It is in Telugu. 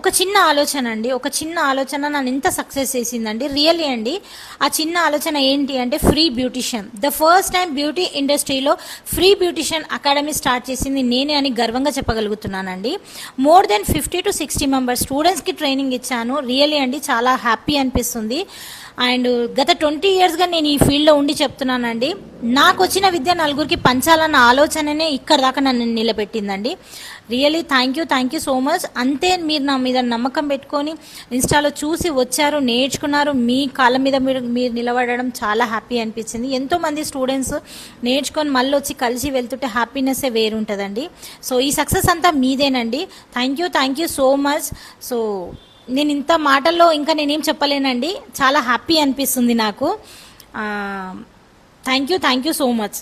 ఒక చిన్న ఆలోచన అండి, ఒక చిన్న ఆలోచన నన్ను ఎంత సక్సెస్ చేసిందండి రియల్లీ అండి. ఆ చిన్న ఆలోచన ఏంటి అంటే free beautician. The first time beauty ఇండస్ట్రీలో ఫ్రీ బ్యూటిషియన్ అకాడమీ స్టార్ట్ చేసింది నేనే అని గర్వంగా చెప్పగలుగుతున్నానండి. మోర్ దెన్ 50 to 60 మెంబర్స్ స్టూడెంట్స్కి ట్రైనింగ్ ఇచ్చాను. రియల్లీ అండి చాలా హ్యాపీ అనిపిస్తుంది. అండ్ గత 20 ఇయర్స్గా నేను ఈ ఫీల్డ్లో ఉండి చెప్తున్నానండి, నాకు వచ్చిన విద్య నలుగురికి పంచాలన్న ఆలోచననే ఇక్కడ దాకా నన్ను నిలబెట్టిందండి. Really thank you so much. అంతే మీరు నా మీద నమ్మకం పెట్టుకొని ఇన్స్టాలో చూసి వచ్చారు, నేర్చుకున్నారు. మీ కాళ్ళ మీద మీరు నిలబడడం చాలా హ్యాపీ అనిపించింది. ఎంతోమంది స్టూడెంట్స్ నేర్చుకొని మళ్ళీ వచ్చి కలిసి వెళ్తుంటే హ్యాపీనెస్సే వేరుంటుందండి. సో ఈ సక్సెస్ అంతా మీదేనండి. Thank you so much. So నేను ఇంత మాటల్లో ఇంకా నేనేం చెప్పలేనండి, చాలా హ్యాపీ అనిపిస్తుంది నాకు. Thank you so much.